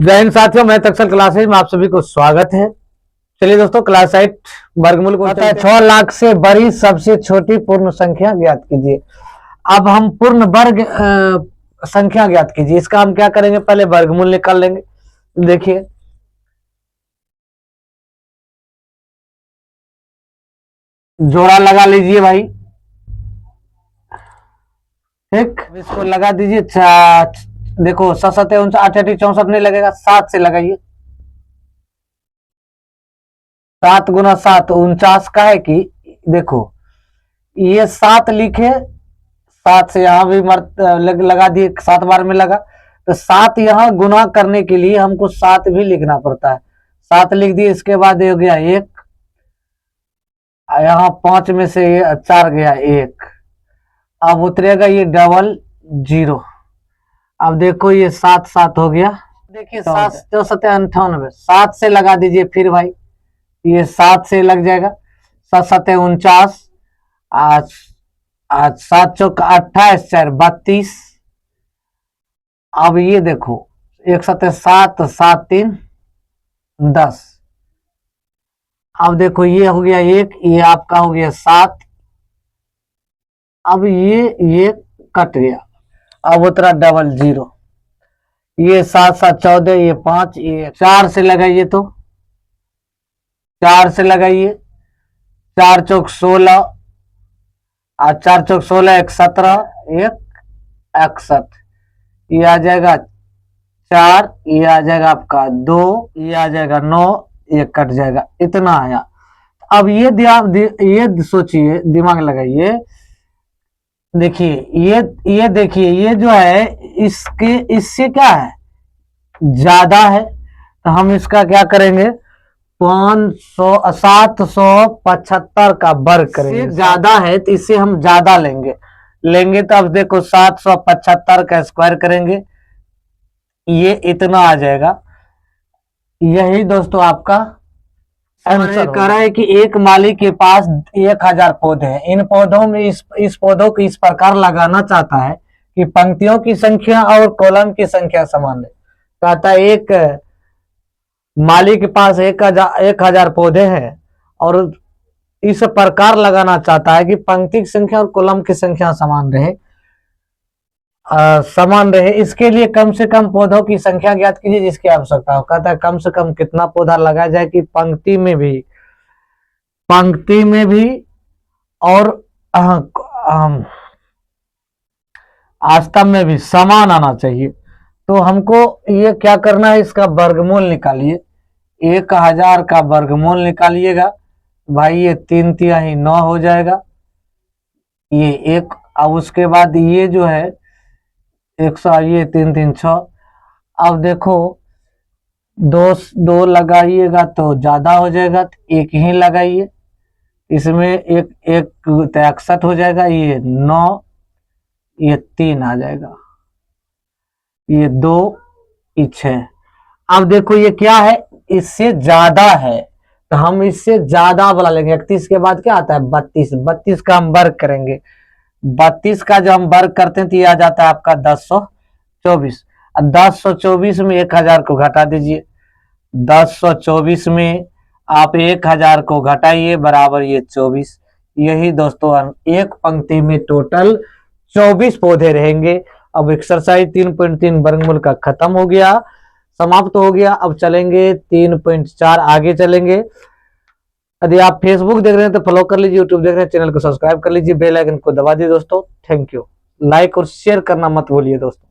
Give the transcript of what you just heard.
जय हिंद साथियों, मैं तक्षल क्लासेज में आप सभी को स्वागत है। चलिए दोस्तों, क्लास 8 वर्गमूल को आता है 6 लाख से बड़ी सबसे छोटी पूर्ण संख्या ज्ञात कीजिए। अब हम पूर्ण वर्ग संख्या ज्ञात कीजिए। इसका हम क्या करेंगे, पहले वर्गमूल निकाल लेंगे। देखिए, जोड़ा लगा लीजिए भाई। ठीक, इसको लगा दीजिए। देखो 7 7 59 8 8 64 नहीं लगेगा, 7 से लगाइए। 7 गुना 7 49 का है कि देखो ये 7 लिखे, 7 से यहां भी लगा दिए, 7 बार में लगा तो 7 यहां गुना करने के लिए हमको 7 भी लिखना पड़ता है। 7 लिख दिए, इसके बाद ये हो गया 1, यहाँ 5 में से 4 गया 1, अब उतरेगा ये डबल 0। अब देखो ये 7 7 हो गया। देखिए 7 7 98, 7 से लगा दीजिए फिर भाई, ये 7 से लग जाएगा। 7 7 49, आज 7 चौक 28 4 32। अब ये देखो 1 7 7 7 3 10। अब देखो ये हो गया 1, ये आपका हो गया 7। अब ये कट गया, अब उतरा डबल 0। ये 7 7 14, ये 5, ये 4 से लगाइए, तो 4 से लगाइए। 4 चौक 16, और 4 चौक 16 1 17 1 61, ये आ जाएगा 4, ये आ जाएगा आपका 2, ये आ जाएगा 9, ये कट जाएगा, इतना आया। अब ये सोचिए, दिमाग लगाइए। देखिए ये देखिए, ये जो है इससे क्या है, ज्यादा है, तो हम इसका क्या करेंगे, 775 का वर्ग करेंगे। ज्यादा है तो इससे हम ज्यादा लेंगे तो अब देखो 775 का स्क्वायर करेंगे, ये इतना आ जाएगा। यही दोस्तों आपका आंसर कह रहा है कि एक माली के पास 1000 पौधे हैं। इन पौधों में इस पौधों को इस प्रकार लगाना चाहता है कि पंक्तियों की संख्या और कॉलम की संख्या समान है। कहता है एक माली के पास 1000 पौधे हैं और इस प्रकार लगाना चाहता है कि पंक्ति की संख्या और कॉलम की संख्या समान रहे। इसके लिए कम से कम पौधों की संख्या ज्ञात कीजिए जिसकी आवश्यकता हो। कहता है कम से कम कितना पौधा लगाया जाए कि पंक्ति में भी और आस्तव में भी समान आना चाहिए। तो हमको ये क्या करना है, इसका वर्गमूल निकालिए। 1000 का वर्गमूल निकालिएगा भाई, ये 3 तिहाई 9 हो जाएगा, ये 1। अब उसके बाद ये जो है 100, ये 3 3 6। अब देखो 2 लगाइएगा तो ज्यादा हो जाएगा, तो 1 ही लगाइए। इसमें एक 61 हो जाएगा, ये 9, ये 3 आ जाएगा, ये 2, ये 6। अब देखो ये क्या है, इससे ज्यादा है तो हम इससे ज्यादा वाला लेंगे। 31 के बाद क्या आता है, 32। 32 का हम वर्ग करेंगे। 32 का जब हम वर्ग करते हैं तो ये आ जाता है आपका 1024। 1024 में 1000 को घटा दीजिए। 1024 में आप 1000 को घटाइए, बराबर ये 24। यही दोस्तों एक पंक्ति में टोटल 24 पौधे रहेंगे। अब एक्सरसाइज 3.3 वर्गमूल का खत्म हो गया, समाप्त हो गया। अब चलेंगे 3.4 आगे चलेंगे। यदि आप फेसबुक देख रहे हैं तो फॉलो कर लीजिए, यूट्यूब देख रहे हैं चैनल को सब्सक्राइब कर लीजिए, बेल आइकन को दबा दीजिए दोस्तों। Thank you. लाइक और शेयर करना मत भूलिए दोस्तों।